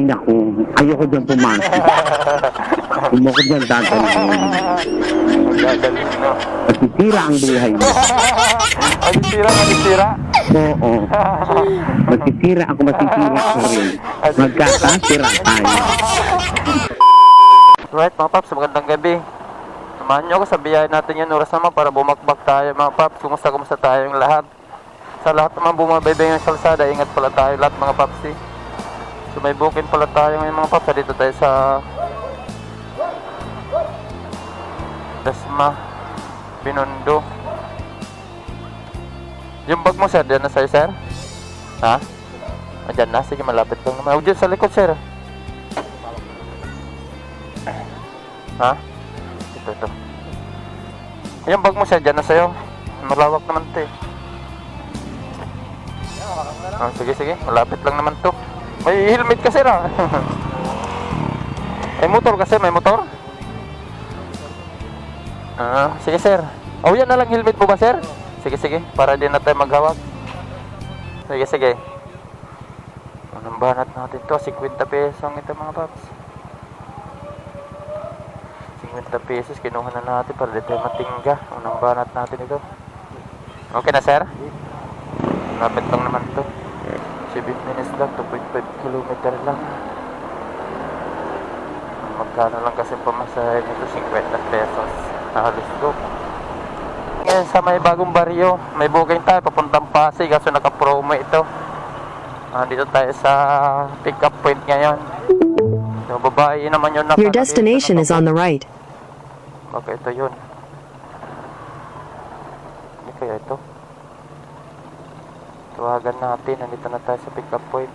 Ay naku, ayoko dyan pumasok. Kung ako dyan dadalhin. Magdadaling, no? Masisira ang buhay mo. Masisira. Oo. Masisira ako, masisira ko rin. Magkakasira tayo. Right, mga paps, magandang gabi. Samahan nyo ako sa biyahe natin yung oras naman para bumakbak tayo, mga paps. Kumusta tayong lahat. Sa lahat naman bumabaybay yung kalsada, ingat pala tayo lahat, mga paps. So may booking pala tayo ngayon, mga paps. Dito tayo sa Dasma, Binondo. Yung bag mo, sir, dyan na sa'yo, sir? Ha? Dyan na, sige, malapit lang naman. O, dyan sa likod, sir. Ha? Ito. Yung bag mo, sir, dyan na sa'yo. Malawak naman ito, eh. Oh, sige, malapit lang naman to. May helmet ka, sir, ha? May motor kasi, may motor? Sige, sir. Oh, yan na lang helmet mo ba, sir? Sige, para din na tayo maghawak. Sige. Anong banat natin to? 50 pesos ito, mga paps. 50 pesos, kinuha na natin para di tayo matingga. Anong banat natin ito? Okay na, sir? Lapit lang naman to. 7 minutes lang, 2.5 kilometer lang. Magkano lang kasi pamasahe nito? 50 pesos. Halos ko. Ngayon sa may bagong baryo, may booking tayo papuntang Pasig kasi naka-promo ito. Dito tayo sa pick-up point ngayon. So, babae naman yun. Your destination is on the right. Okay, ito yun. Hindi kaya ito? Tawagan natin. Nandito na tayo sa pick-up point.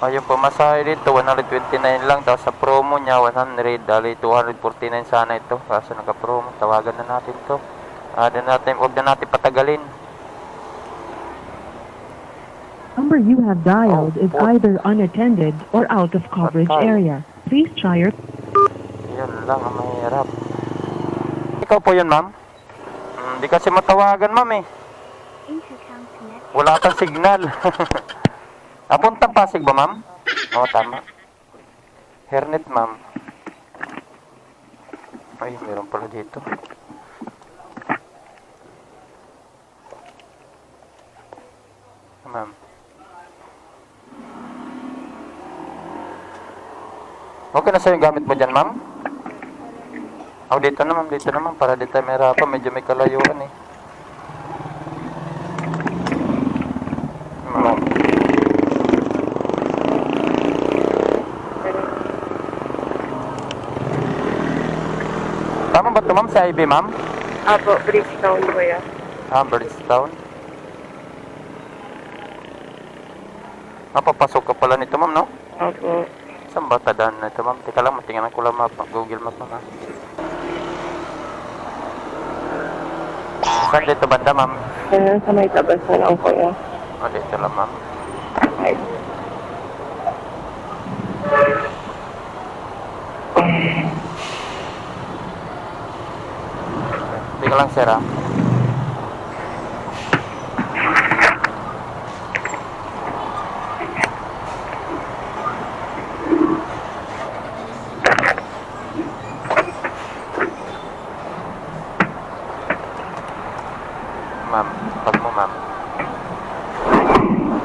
Yung pumasahe dito 129 lang, tapos sa promo niya 100, dali 249 sana ito kaso naka-promo. Tawagan na natin to. Huwag na natin patagalin. Number you have dialed is either unattended or out of coverage area. Please try your... Yun lang ang mahirap. Ikaw po yun, ma'am? Hindi kasi matawagan, ma'am, eh. Wala kang signal. Puntang Pasig ba, ma'am? Oo, tama. Hernet, ma'am. Ay, meron pala dito. Ma'am. Okay na sa'yo yung gamit mo dyan, ma'am? Dito naman, para dito may rapa. Medyo may kalayuan, eh. Ma'am. Tama ba ito, ma'am? Si IB, ma'am? Apo, Bridgetown po yan. Bridgetown. Papasok ka pala nito, ma'am, no? Apo. Saan ba tadaan na ito, ma'am? Teka lang, matingnan ko lang Google Map, ma'am. Saan dito banda, ma'am? Sa may tabas na lang po yan. Dito lang, ma'am. Ay. Teka lang, sir, ha? Ma'am, pag mo, ma'am.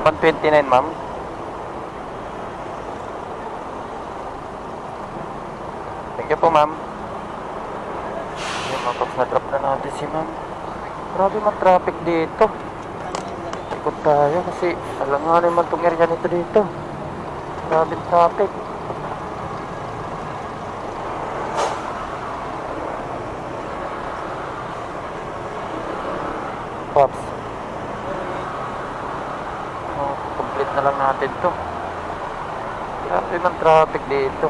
129, ma'am. Thank you po, ma'am. Mapag na-drop na natin si ma'am. Grabe man traffic dito. Ikot tayo kasi alanganin man itong area nito dito. Grabe traffic. Pops. Complete na lang natin to. Grabe man traffic dito.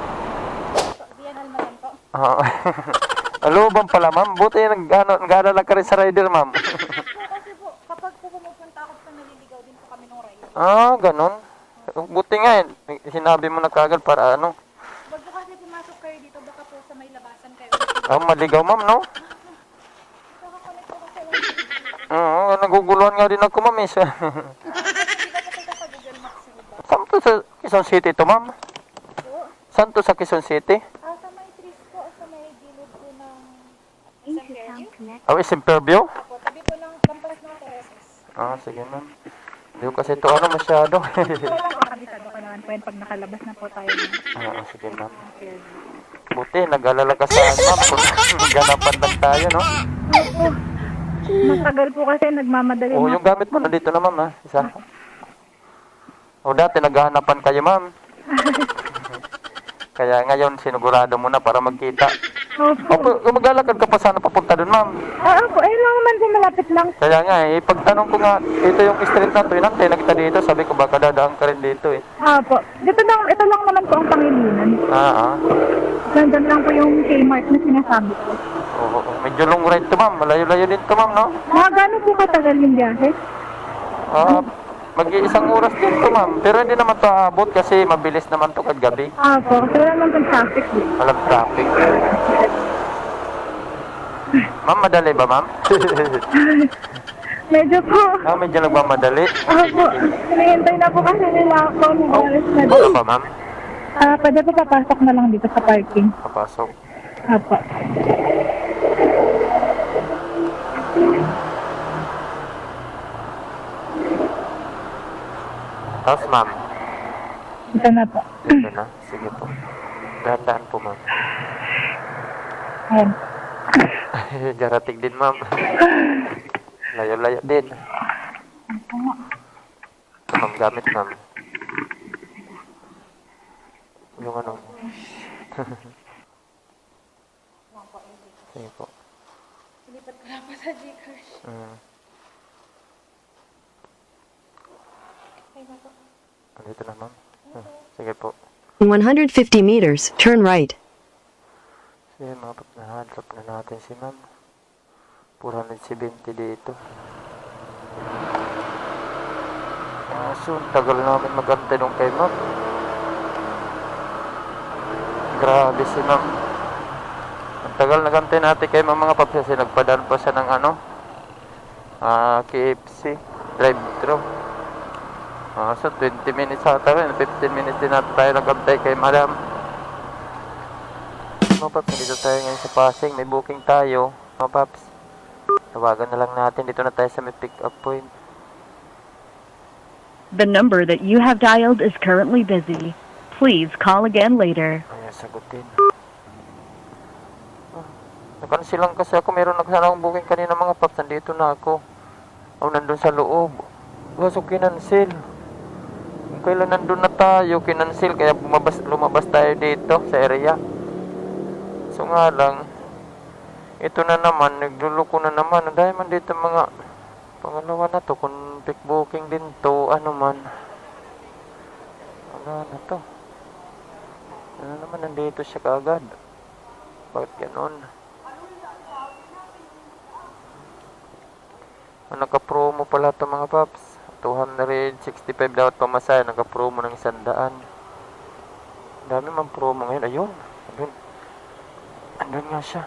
Alubang pala, ma'am. Buti nag-aalala ka rin sa rider, ma'am. Kasi po, kapag po pumupunta ako sa naliligaw din po kami ng rider. Ganun. Buti nga eh. Sinabi mo na kagad para ano. Wag po kasi pumasok kayo dito, baka po sa may labasan kayo. Maligaw, ma'am, no? Nakakonect po kasi lang. Oo, naguguluhan nga din ako, ma'am. Hindi ko po to sa Quezon City to, ma'am? Saan to sa Quezon City? Sa may trees po, sa may gilid po ng isang fairview. Oh, is Fairview? Po, tabi po ng lampas ng Tereses. Ah, sige, ma'am. Hindi ko kasi ito ano masyado. Kabisado ko naman po yan pag nakalabas na po tayo ng Ah, sige, ma'am. fairview. Buti, nag-alala ka sa ma'am. Kung ganapan lang tayo, no? Matagal po kasi nagmamadali. Oh, yung gamit mo nandito na, ma'am, ha? Isa. O, dati naghahanapan kayo, ma'am. Kaya ngayon, sinugurado mo na para magkita. Opo. O, mag-alakad ka pa sana papunta doon, ma'am. Opo, ayun lang naman din, malapit lang. Kaya nga, pagtanong ko nga, ito yung street na to, inantay na kita dito, sabi ko baka dadaan ka rin dito, eh. Opo. Ito lang naman po ang Pangilinan. Ah. Nandun lang po yung Kmart na sinasabi ko. Oo, medyo long ride to, ma'am. Malayo-layo din to, ma'am, no? Mga gano'n po katagal yung biyahe? Mag-iisang oras din to, ma'am. Pero hindi naman to aabot kasi mabilis naman to kagabi. Opo, kasi wala naman pang traffic din. Walang traffic. Ma'am, madali ba, ma'am? Medyo po. Medyo nagmamadali. Opo, hinihintay na po kasi nila ako ng oras na Ano ba, ma'am? pwede po papasok na lang dito sa parking. Papasok. Opo. Tapos, ma'am. Ito na po. Dito na. Sige po. Dahan-dahan po, ma'am. Ayan. Jarating din, ma'am. Layo-layo din. Ma'am, gamit, ma'am. Yung ano. Sige po. Silipat ko lang po sa Gcash. Andito na, ma'am. Sige po. In 150 meters, turn right. Sige, mapap na natin si ma'am. 470 dito. Soon, tagal namin magantay nung kay ma'am. Grabe si ma'am. Ang tagal nagantay natin kay ma'am mga paps kasi nagpadaan pa siya ng ano, KFC drive-thru. So 20 minutes ata rin, 15 minutes din natin tayo nagantay kay madam. Mga paps, dito tayo ngayon sa Pasig, may booking tayo. Mga paps, tawagan na lang natin, dito na tayo sa may pick up point. The number that you have dialed is currently busy. Please call again later. Ayan, sagutin. Nakansilang kasi ako, meron na sana akong booking kanina mga paps, nandito na ako. Nandun sa loob. So kinansil. Kung kailan nandun na tayo, kinansil, kaya lumabas tayo dito sa area. So nga lang, ito na naman, nagluluko na naman. Dahil man dito mga pangalawa na to, kung pick booking din to, ano man. Ano na to? Ano naman, nandito siya kaagad. Bakit ganon? Naka-promo pala ito mga paps. 265 dapat pamasahe. Naka-promo ng 100. Dami man promo ngayon. Ayun. Andun nga siya.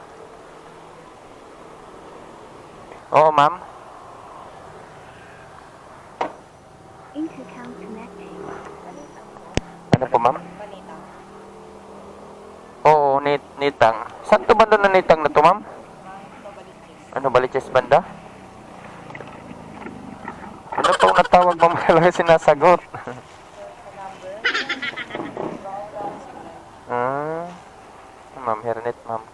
Oo, ma'am. Ano po, ma'am? Oo, nitang. Saan to banda na nitang na to, ma'am? Ano, Baliches banda? Ano pong natawag mo mga sinasagot? Ma'am, hairnet, ma'am.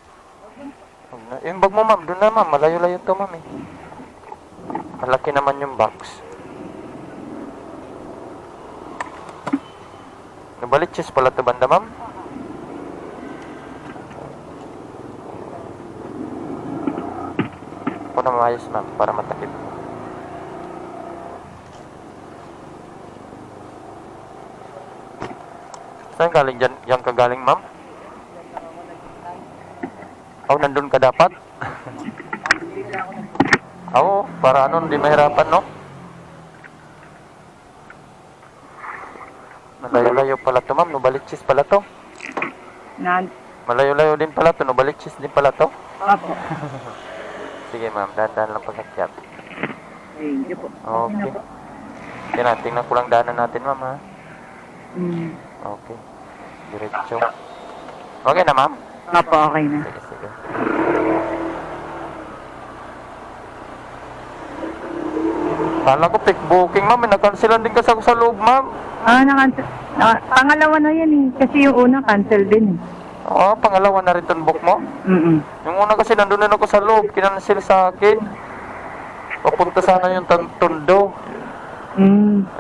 Yung bag mo, ma'am, doon na, ma'am. Malayo-layo to, ma'am, eh. Malaki naman yung box. Nabaliches pala to banda, ma'am. Ako na maayos, ma'am, para matakip. Saan galing dyan? Diyan ka galing, ma'am? Nandun ka dapat? Para ano, hindi mahirapan, no? Malayo-layo pala to, ma'am. Nubaliches pala to. Malayo-layo din pala to. Nubaliches din pala to. Opo. Sige, ma'am. Dahan-dahan lang pag-akyat. Thank you po. Okay. Tingnan ko lang daanan natin, ma'am, ha? Okay. Diretso. Okay na, ma'am? Opo, okay na. Sige, sige. Kala ko pick booking, ma'am. Nag-cancelan din kasi ako sa loob, ma'am. Na-cancel. Pangalawa na yan eh. Kasi yung una cancel din. Oo, pangalawa na rin itong book mo. Yung una kasi nandun na ako sa loob. Kinancel sa akin. Papunta sana yung Tondo.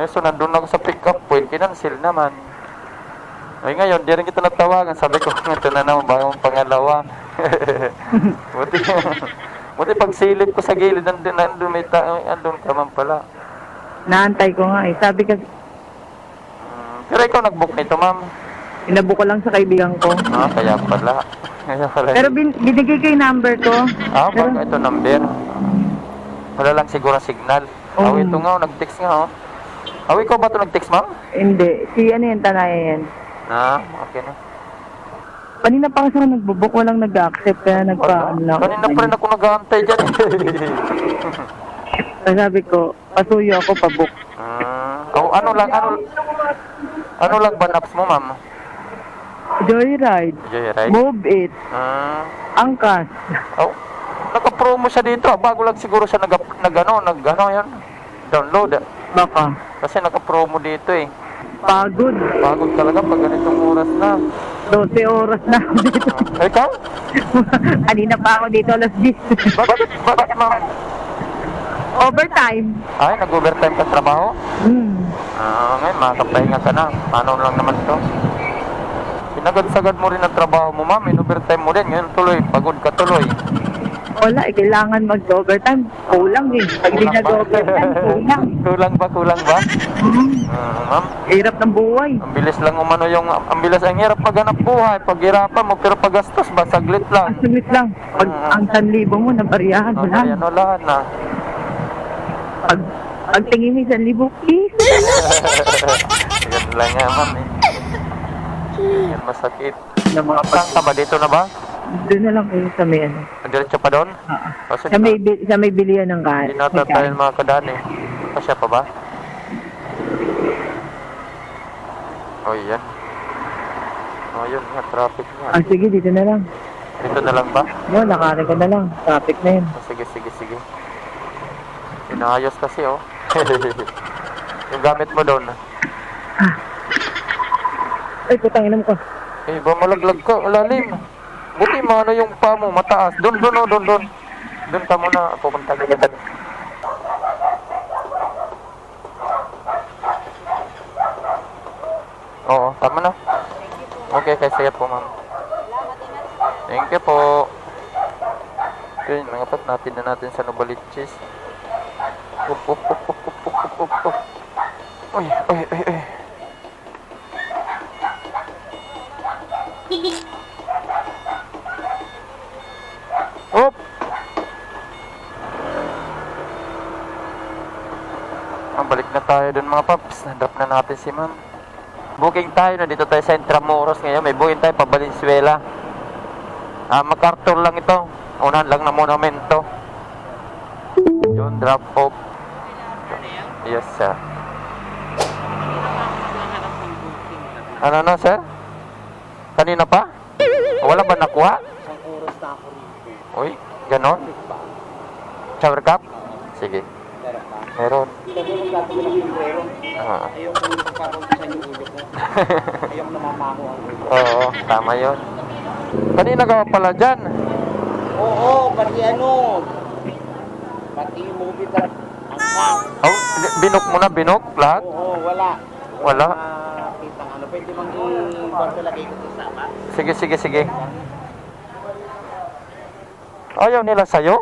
Eh, so nandun ako sa pick-up point. Kinancel naman. Ay ngayon, di rin kita natawagan. Sabi ko, ito na naman, bagong pangalawa. Buti pagsilip ko sa gilid, nandun may tao, andun ka man pala. Naantay ko nga eh. Sabi kasi, Pero ikaw nag-book nito, ma'am. inabook ko lang sa kaibigan ko. Kaya pala. Kaya pala. Pero binigay ko yung number ko. Baka ito number. Wala lang siguro signal. Ito nga, nag-text nga, ikaw ba ito nag-text, ma'am? Hindi. Si ano yan, Tanaya yan. Okay na. Kanina pa kasi ako nagbo-book, walang nag-accept kaya nagpa-unlock. Kanina pa rin ako nag-aantay dyan. Sabi ko, pasuyo ako pa-book. Ano lang ba naps mo, ma'am? Joyride. Joyride? Move it. Angkas. Naka-promo siya dito. Bago lang siguro siya yan. Download. Baka. Kasi naka-promo dito eh. Pagod. Pagod talaga pag ganitong oras na. 12 oras na ako dito. Ikaw? Kanina pa ako dito, alas 10. Bakit, ma'am? Overtime. Ay, nag-overtime ka trabaho? Ngayon, makakapahinga ka na. Paano lang naman to? Sinagad-sagad mo rin ang trabaho mo, ma'am. In-overtime mo rin. Ngayon tuloy, pagod ka tuloy. Wala, kailangan mag-overtime. Kulang eh. Pag di nag-overtime, kulang. Kulang ba? Ma'am, Hirap ng buhay. ang bilis lang umano ang hirap maghanap buhay. Paghirapan mo, pero paggastos ba, saglit lang. Sumit lang. Pag ang 1,000 mo, nabariyahan mo lang. Ayan, wala na. Pag tingin mo 1,000, please. Ayan lang nga, ma'am eh. Ayan, masakit. Na mga Saan ka ba? Dito na ba? Doon na lang kayo sa may ano. Diretso pa doon? Kasi Sa may bilihan ng hindi natatayin mga kadaan eh. Pasya pa ba? Yan. Yun nga, traffic nga. Sige, dito na lang. Dito na lang ba? No, nakari ko na lang. Traffic na yun. Sige. Inaayos kasi yung gamit mo doon. Ay, putang inam ko. Ba malaglag ka, lalim. Buti maano yung pa mo, mataas. Doon. Doon ka muna, pupunta ka dyan. Oo, tama na. Okay, sige po, ma'am. Thank you po. Okay, nangapat natin sa Novaliches. Up. Uy. Up! Balik na tayo dun mga paps. Nadrop na natin si ma'am. Booking tayo na dito tayo sa Intramuros ngayon. May booking tayo pa Valenzuela. MacArthur lang ito. Unahan lang na monumento. Yun, drop off. Yes, sir. Ano, sir? Kanina pa? Wala ba nakuha? Isang oras na ako rito. Uy, ganon? Shower cup? Sige. Meron. Sabi mo gagawin ng sombrero. Ah. Ayoko yung pagkakautusan yung ulo ko. Ayoko namamaho ang ulo. Oo, tama yun. Kanina ka pala dyan. Oo, pati pati yung movie ba? Oh, binok mo na, binok lahat? Oo, wala. Wala? Kitang pwede bang i-kwarto lagay ko sa sama? Sige. Ayaw nila sa'yo?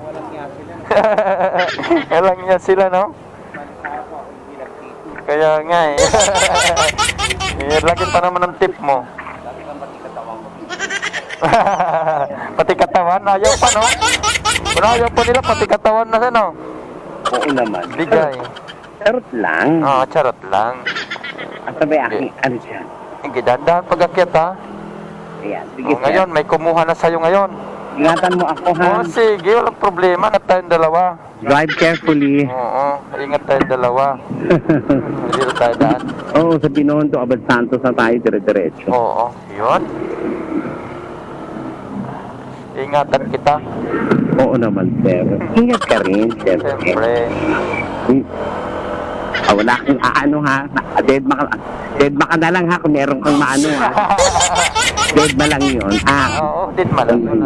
Walang nga sila. Walang niya sila, no? Bansa ako, hindi nagtito. Kaya nga eh. Lagi pa naman ang tip mo. Dati kang pati katawan ko. Pati katawan, ayaw pa, no? Kung ayaw pa nila, pati katawan na siya, no? Oo naman. Bigay. Charot lang. Oo, charot lang. At sabay aking ano siya. Gidandaan pag-akyat, ha? Ayan, sige sir. Ngayon, may kumuha na sa'yo ngayon. Ingatan mo ako ha. Sige, walang problema na tayong dalawa. Drive carefully. Oo. Ingat tayo dalawa. Dito tayo daan. Oo, sa Binondo, Abad Santos na tayo, dire-diretso. Oo, yun. Ingatan kita. Oo naman, sir. Ingat ka rin, siyempre. Siyempre. Wala kang aano ha. Dead ka na lang ha kung meron kang maano ha. Dead ba lang yun? Oo, din malang yun.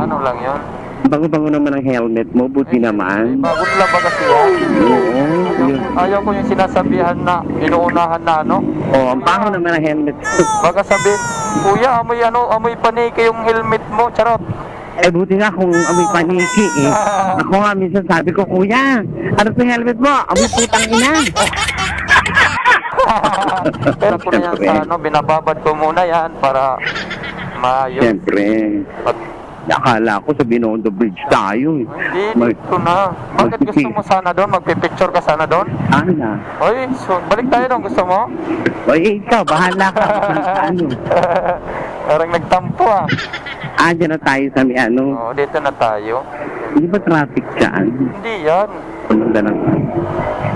Ano lang yun? Bango-bango naman ang helmet mo, buti naman. Bago nila ba kasi yan? Oo, yun. Ayaw ko yung sinasabihan na inuunahan na ano. Oo, ang bango naman ang helmet mo. Baka sabihin, kuya, amoy paniki yung helmet mo. Charot. Eh, buti nga kung amoy paniki eh. Ako nga minsan sabi ko, kuya, ano sa helmet mo? Amoy putang ina. Pero ko na yan sa ano, binababad ko muna yan para maayos. Siyempre. Akala ko sa Binondo Bridge tayo eh. Hindi, dito na. Bakit gusto mo sana doon? Magpipicture ka sana doon? Ana. Oy, so, balik tayo doon. Gusto mo? Oy, ikaw, bahala ka. Ano? Parang nagtampo ah. Diyan na tayo sa may ano. Oo, dito na tayo. Hindi ba traffic dyan? Hindi yan. Maganda lang.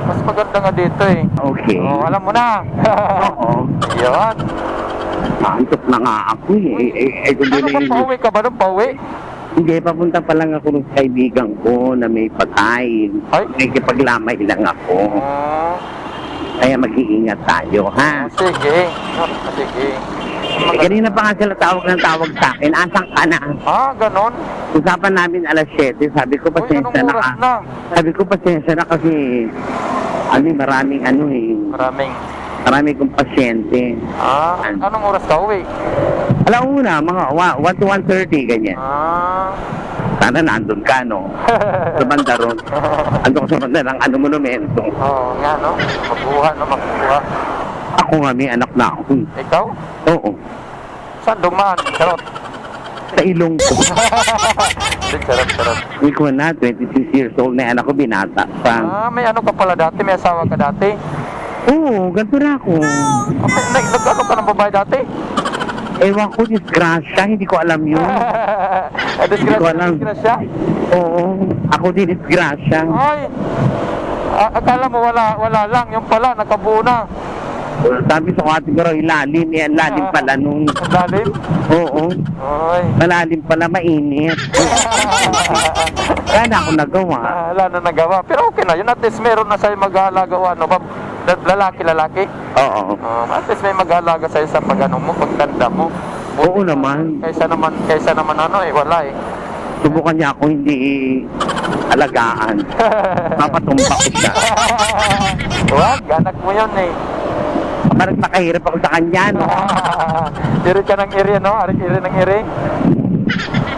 Mas maganda nga dito eh. Okay. Oo, alam mo na. Oo. Yan. Antok na nga ako eh. Kung Ano ba, pauwi ka ba doon? Pauwi? Hindi, papunta pa lang ako ng kaibigan ko na may patay. Ay? May kipaglamay lang ako. Kaya mag-iingat tayo, ha? Sige. Sige. Kanina pa nga sila tawag sa akin. Asan ka na? Ganon? Usapan namin alas 7. Sabi ko, Uy, anong pasensya na oras ka. na? Sabi ko, pasensya na kasi maraming marami kong pasyente. Anong oras ka uwi? Alauna, mga 1 to 1:30, ganyan. Sana nandun ka, no? Sa banda ron. Ando ko sa banda ng monumento. Oo nga, no? Makuha. Ako nga, may anak na ako. Ikaw? Oo. Saan dumaan? Charot. Sa ilong ko. Charot. Hindi ko na, 26 years old na anak ko, binata pa. May ano ka pala dati? May asawa ka dati? Oo, ganito na ako. Nag-ano ka ng babae dati? Ewan ko, disgrasya, hindi ko alam yun. Hindi ko alam. Disgrasya? Oo, ako din disgrasya. Ay! Akala mo wala lang. Yung pala, nakabuo na. Sabi sa ate ko raw, ilalim. Lalim pala nung... Lalim? Oo. Ay. Malalim pala, mainit. Kaya na ako nagawa. Wala na nagawa. Pero okay na yun. At least meron na sa'yo mag-aalaga. Ano ba? Lalaki? Oo. At least may mag-aalaga sa'yo sa pag-ano mo, pagtanda mo. Oo naman. Kaysa naman wala eh. Subukan niya ako hindi alagaan. Mapatumba ko siya. Wag, anak mo yun eh. Parang nakahirap ako sa kanya, no? Iri ka ng iri, no? Iri ng iri.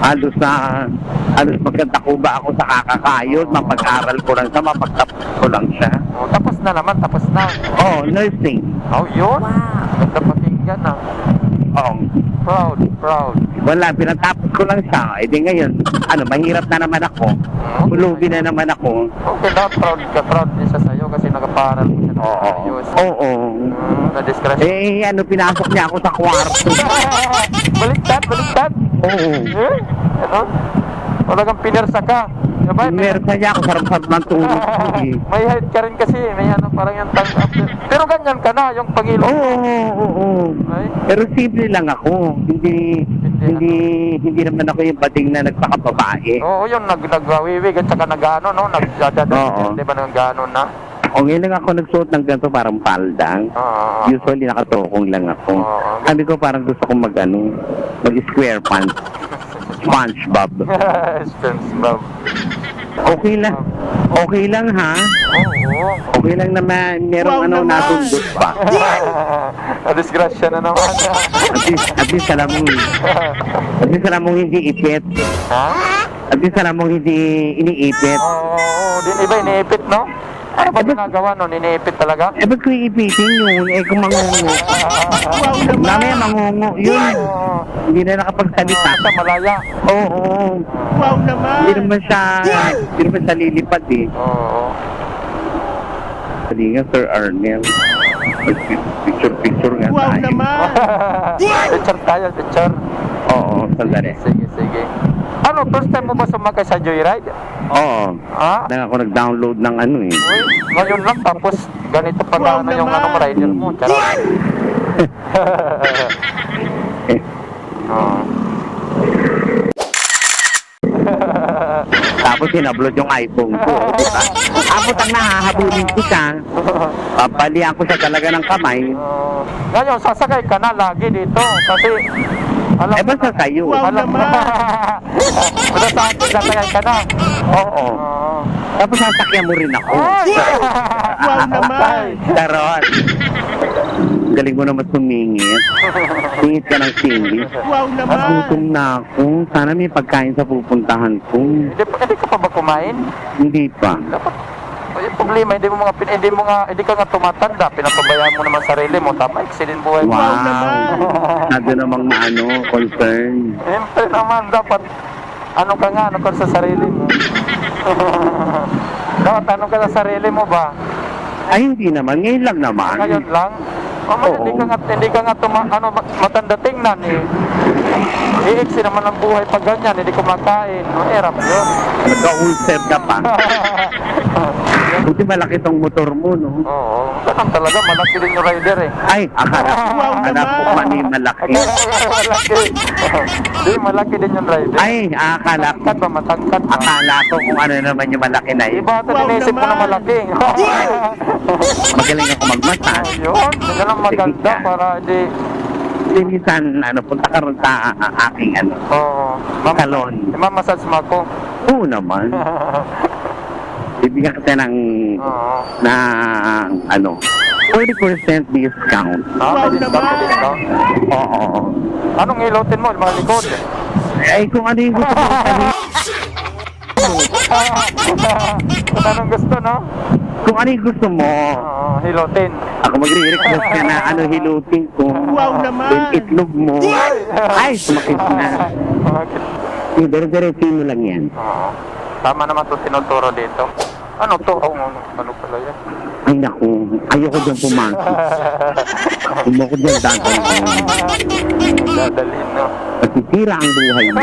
Halos magkanta ko ba ako sa kakakayod, mapag-aral ko lang siya, mapagtapos ko lang siya. Tapos na. Oh, nursing. Yun? Ganda pakinggan ah. Proud. Wala, pinatapos ko lang siya. Eh di ngayon, mahirap na naman ako. Ulubi na naman ako. Okay na, proud din siya sa'yo kasi nakaparal mo siya ng ayos. Oo. Na-discretion. Pinasok niya ako sa kwarto. Baliktad? Oo. Ano? Wala kang pinersa ka. Diba? Meron na niya ako, sarap-sarap ng tulog ko eh. May height ka rin kasi. May parang yung tank up. Pero ganyan ka na, yung pangilong. Oo. Ay? Pero simple lang ako. Hindi naman ako yung bading na nagpakababae. Oo, yun, nagwawiwig at saka nag-ano, no? Oo. Di ba nag-ano na? O ngayon lang ako nagsuot ng ganito parang paldang. Usually nakatokong lang ako. Sabi ko parang gusto kong mag-square pants. SpongeBob. SpongeBob. Okay lang ha. Oo. Okay lang naman. Merong nasundot pa. Disgrasya na naman. At least alam mong hindi ipit. Ha? At least alam mong hindi iniipit. Oo. Din iba iniipit, no? Ano ba ginagawa nun? Iniipit talaga? Ba't ko iipitin yun? Kung mangungo. Mamaya mangungo. Yun. Hindi na nakapagsalita. Sa malaya. Oo. Wow naman! Hindi naman siya lilipad eh. Oo. Sabi nga, Sir Arnel. Picture nga Wow tayo. naman! Picture tayo. Oo, sandali. Sige. Ano, first time mo ba sumakay sa Joyride? Oo. Ha? Kaya ako nag-download ng ano eh. Uy, ngayon lang, tapos ganito pala ano yung ano mo, rider mo. Charot. Oo. Tapos in-upload yung iPhone ko. Diba? Abot ang nahahabulin ko siya. Papalian ko siya talaga ng kamay. Ngayon, sasakay ka na lagi dito. Kasi, alam Eh, basta sa'yo. Alam mo. Basta sa akin, sasakay ka na. Oo. Tapos sasakyan mo rin ako. Ay! Wow naman. Tarot. Galing mo naman sumingit. Singit ka ng singit. Wow At naman. gutom na ako. Sana may pagkain sa pupuntahan ko. Hindi ka pa ba kumain? Hindi pa. Dapat. Yung problema, hindi ka nga tumatanda. Pinapabayaan mo naman sarili mo. Tama, excellent buhay mo. Wow. Nado namang concern. Siyempre naman, dapat ano ka sa sarili mo. Dapat ano ka sa sarili mo ba? Ay, hindi naman. Ngayon lang naman. Ngayon lang? Oo. Hindi ka nga matanda tingnan eh. Iiksi naman ang buhay pag ganyan, hindi kumakain. Mahirap yun. Nagka-ulcer ka pa. Buti malaki tong motor mo, no? Oo, ganun talaga, malaki din yung rider eh. Ay, akala ko mani malaki. Malaki. Hindi, malaki din yung rider. Ay, akala ko. Matangkad ba? Akala ko kung ano naman yung malaki na yun. Iba ito inisip mo na malaki. Magaling ako magmassage. Yun, yun ang maganda para hindi... Minsan, punta ka rin sa aking Oo. salon. Mamassage mo ako. Oo naman. Bibigyan kita ng, Oo. 40% discount. May discount. Oo. Anong ilotin mo? Mga likod. Ay, kung ano yung gusto mo sabihin. Kung anong gusto, no? Kung ano yung gusto mo. Oo, hilotin. Ako magre-request ka na hilutin ko. Wow naman. Yung itlog mo. Ay, sumakit na. Bakit? Dire-diretsin mo lang yan. Oo. Tama naman ito tinuturo dito. Ano to? Ano pala yan? Ay, naku. Ayoko dyan pumasok. Umoko dyan dadalhin. Dadalhin, no? Masisira ang buhay mo.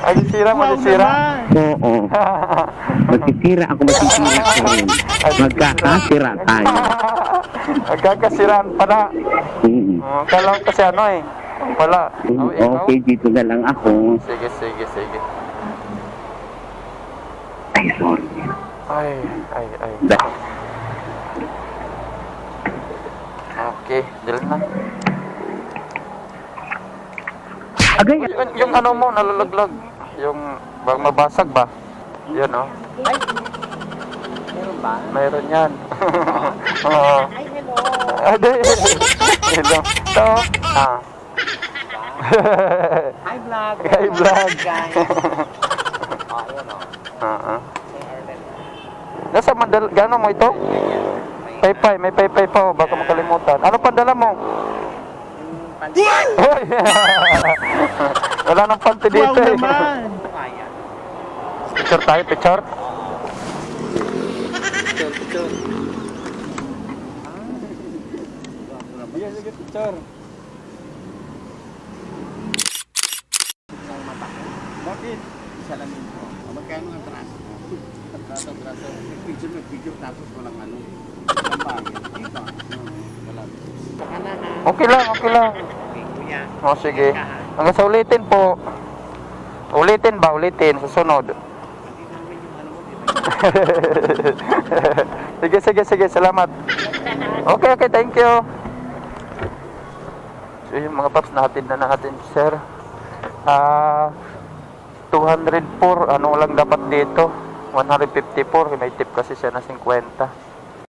Ay, sira mo, sira. Oo. Masisira ako, masisira ka rin. Magkakasira tayo. Magkakasiraan pala. Mm. Kala ko kasi ano eh. Wala. Okay, dito na lang ako. Sige. Ay, sorry. Ay. Dahil. Okay, dil na. Agay, Yung ano mo, nalalaglag. Yung bang mabasag ba? Yan oh. Meron ba? Mayroon yan. Oo. Ay, hello. Ay, di. Hello. So, Hi vlog. Hi, vlog. Guys. Oh, yun oh. Nasa gano'n mo ito? Paypay, may paypay pa, baka makalimutan. Ano pandala mo? Hoy! Wala nang panty dito Wow eh. naman. Picture tayo, picture. Sige, picture. Bakit? Salamin ko. Magkano ang traso mo? Traso. Nag-picture tapos walang ano. Walang bagay. Diba? Wala. Baka na ha. Okay lang. Okay, kuya. O, sige. Hanggang sa ulitin po. Ulitin ba? Ulitin. Susunod. Sige. Salamat. Okay. Thank you. So, yung mga paps, natin na natin, sir. 204. Ano lang dapat dito? 154. May tip kasi siya na 50.